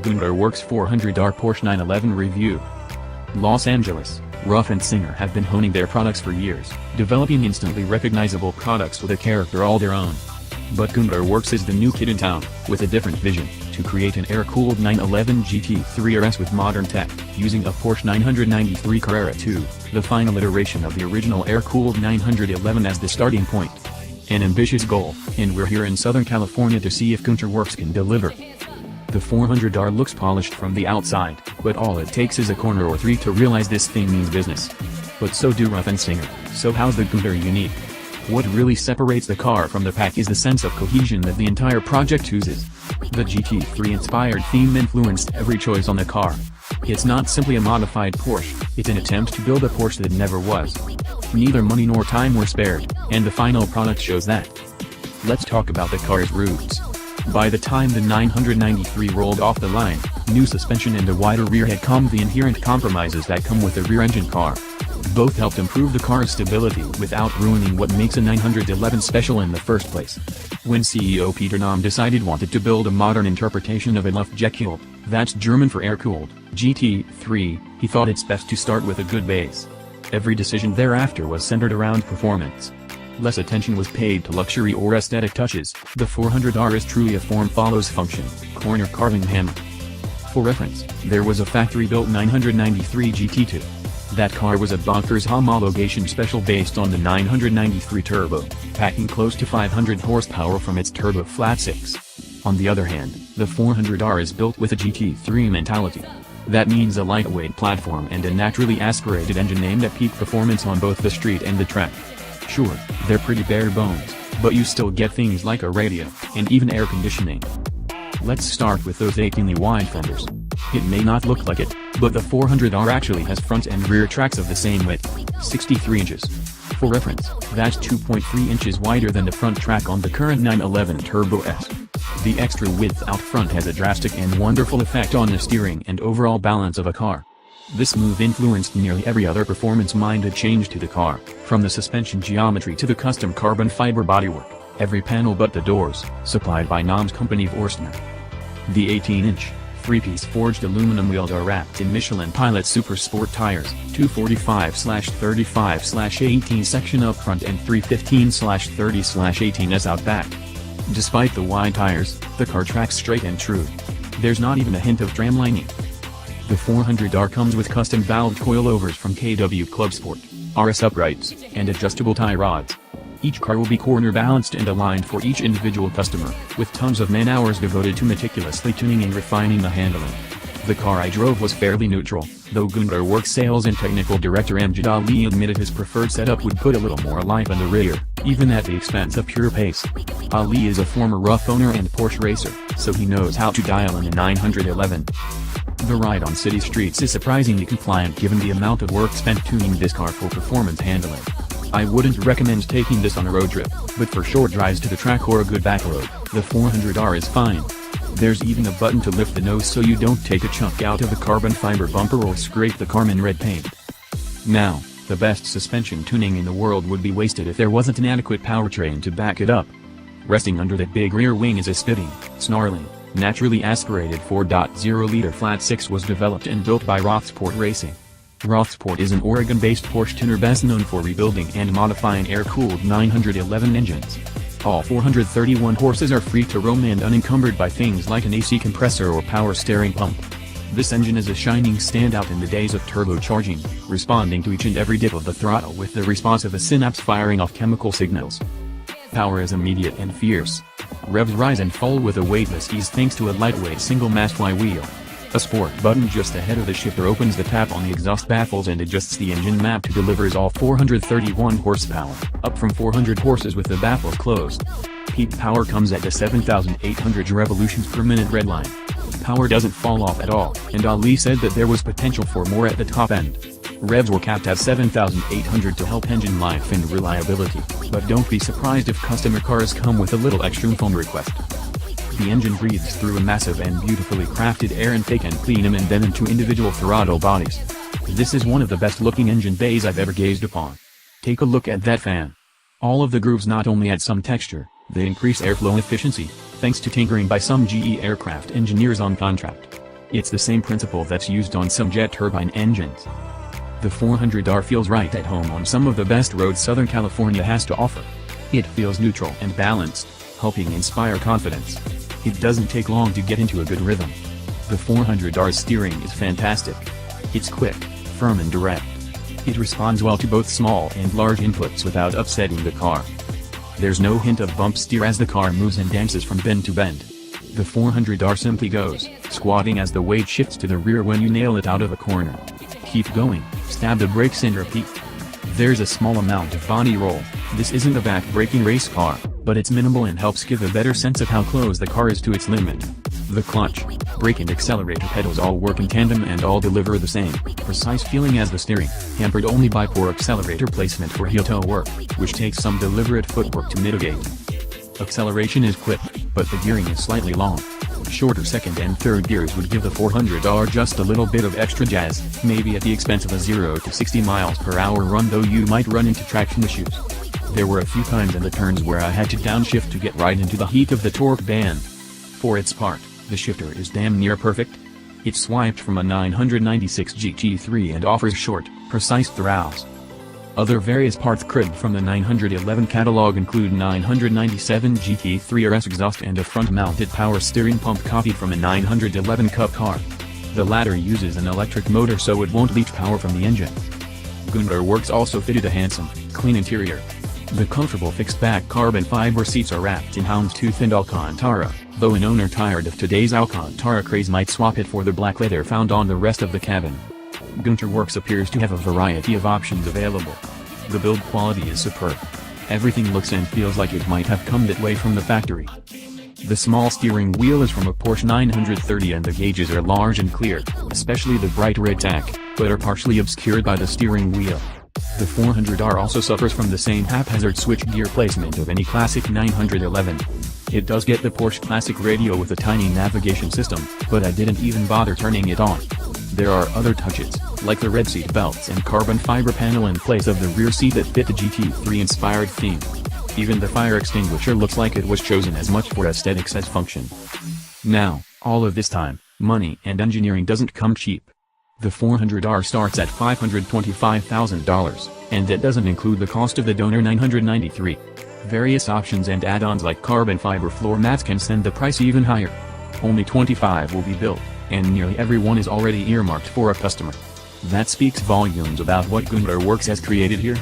Gunther Werks 400R Porsche 911 review. Los Angeles, Ruff and Singer have been honing their products for years, developing instantly recognizable products with a character all their own. But Gunther Werks is the new kid in town, with a different vision, to create an air-cooled 911 GT3 RS with modern tech, using a Porsche 993 Carrera 2, the final iteration of the original air-cooled 911 as the starting point. An ambitious goal, and we're here in Southern California to see if Gunther Werks can deliver. The 400R looks polished from the outside, but all it takes is a corner or three to realize this thing means business. But so do Ruff and Singer, so how's the Gunther unique? What really separates the car from the pack is the sense of cohesion that the entire project oozes. The GT3-inspired theme influenced every choice on the car. It's not simply a modified Porsche, it's an attempt to build a Porsche that never was. Neither money nor time were spared, and the final product shows that. Let's talk about the car's roots. By the time the 993 rolled off the line, new suspension and a wider rear had calmed the inherent compromises that come with a rear-engine car. Both helped improve the car's stability without ruining what makes a 911 special in the first place. When CEO Peter Nahm wanted to build a modern interpretation of a Luftgekühlt, that's German for air-cooled, GT3, he thought it's best to start with a good base. Every decision thereafter was centered around performance. Less attention was paid to luxury or aesthetic touches. The 400R is truly a form follows function, corner carving hammer. For reference, there was a factory-built 993 GT2. That car was a bonkers homologation special based on the 993 Turbo, packing close to 500 horsepower from its turbo flat 6. On the other hand, the 400R is built with a GT3 mentality. That means a lightweight platform and a naturally aspirated engine aimed at peak performance on both the street and the track. Sure, they're pretty bare bones, but you still get things like a radio, and even air conditioning. Let's start with those achingly wide fenders. It may not look like it, but the 400R actually has front and rear tracks of the same width, 63 inches. For reference, that's 2.3 inches wider than the front track on the current 911 Turbo S. The extra width out front has a drastic and wonderful effect on the steering and overall balance of a car. This move influenced nearly every other performance-minded change to the car, from the suspension geometry to the custom carbon fiber bodywork, every panel but the doors, supplied by Nahm's company Forstner. The 18-inch, three-piece forged aluminum wheels are wrapped in Michelin Pilot Super Sport tires, 245/35/18 section up front and 315/30/18s out back. Despite the wide tires, the car tracks straight and true. There's not even a hint of tramlining. The 400R comes with custom valved coilovers from KW Club Sport, RS uprights, and adjustable tie rods. Each car will be corner balanced and aligned for each individual customer, with tons of man-hours devoted to meticulously tuning and refining the handling. The car I drove was fairly neutral, though Gunther Werks sales and technical director Amjad Ali admitted his preferred setup would put a little more life in the rear, even at the expense of pure pace. Ali is a former Ruff owner and Porsche racer, so he knows how to dial in a 911. The ride on city streets is surprisingly compliant given the amount of work spent tuning this car for performance handling. I wouldn't recommend taking this on a road trip, but for short drives to the track or a good back road, the 400R is fine. There's even a button to lift the nose so you don't take a chunk out of the carbon fiber bumper or scrape the Carmen red paint. Now, the best suspension tuning in the world would be wasted if there wasn't an adequate powertrain to back it up. Resting under that big rear wing is a spitting, snarling, naturally aspirated 4.0-liter flat 6 was developed and built by Rothsport Racing. Rothsport is an Oregon-based Porsche tuner best known for rebuilding and modifying air-cooled 911 engines. All 431 horses are free to roam and unencumbered by things like an AC compressor or power steering pump. This engine is a shining standout in the days of turbocharging, responding to each and every dip of the throttle with the response of a synapse firing off chemical signals. Power is immediate and fierce. Revs rise and fall with a weightless ease thanks to a lightweight single-mast flywheel. A sport button just ahead of the shifter opens the tap on the exhaust baffles and adjusts the engine map to delivers all 431 horsepower, up from 400 horses with the baffles closed. Peak power comes at the 7,800 revolutions per minute redline. Power doesn't fall off at all, and Ali said that there was potential for more at the top end. Revs were capped at 7,800 to help engine life and reliability, but don't be surprised if customer cars come with a little extra phone request. The engine breathes through a massive and beautifully crafted air intake and clean them and then into individual throttle bodies. This is one of the best looking engine bays I've ever gazed upon. Take a look at that fan. All of the grooves not only add some texture, they increase airflow efficiency, thanks to tinkering by some GE aircraft engineers on contract. It's the same principle that's used on some jet turbine engines. The 400R feels right at home on some of the best roads Southern California has to offer. It feels neutral and balanced, helping inspire confidence. It doesn't take long to get into a good rhythm. The 400R's steering is fantastic. It's quick, firm and direct. It responds well to both small and large inputs without upsetting the car. There's no hint of bump steer as the car moves and dances from bend to bend. The 400R simply goes, squatting as the weight shifts to the rear when you nail it out of a corner. Keep going, stab the brakes and repeat. There's a small amount of body roll. This isn't a back-breaking race car, but it's minimal and helps give a better sense of how close the car is to its limit. The clutch, brake and accelerator pedals all work in tandem and all deliver the same, precise feeling as the steering, hampered only by poor accelerator placement for heel-toe work, which takes some deliberate footwork to mitigate. Acceleration is quick, but the gearing is slightly long. Shorter second and third gears would give the 400R just a little bit of extra jazz, maybe at the expense of a 0 to 60 miles per hour run, though you might run into traction issues. There were a few times in the turns where I had to downshift to get right into the heat of the torque band. For its part, the shifter is damn near perfect. It's swiped from a 996 GT3 and offers short, precise throws. Other various parts cribbed from the 911 catalog include 997 GT3 RS exhaust and a front-mounted power steering pump copied from a 911 Cup car. The latter uses an electric motor so it won't leach power from the engine. Gunther Werks also fitted a handsome, clean interior. The comfortable fixed-back carbon fiber seats are wrapped in houndstooth and Alcantara, though an owner tired of today's Alcantara craze might swap it for the black leather found on the rest of the cabin. Gunther Werks appears to have a variety of options available. The build quality is superb. Everything looks and feels like it might have come that way from the factory. The small steering wheel is from a Porsche 930 and the gauges are large and clear, especially the bright red tack, but are partially obscured by the steering wheel. The 400R also suffers from the same haphazard switch-gear placement of any classic 911. It does get the Porsche Classic radio with a tiny navigation system, but I didn't even bother turning it on. There are other touches, like the red seat belts and carbon fiber panel in place of the rear seat that fit the GT3-inspired theme. Even the fire extinguisher looks like it was chosen as much for aesthetics as function. Now, all of this time, money and engineering doesn't come cheap. The 400R starts at $525,000, and that doesn't include the cost of the donor 993. Various options and add-ons like carbon fiber floor mats can send the price even higher. Only 25 will be built, and nearly every one is already earmarked for a customer. That speaks volumes about what Gunther Werks has created here.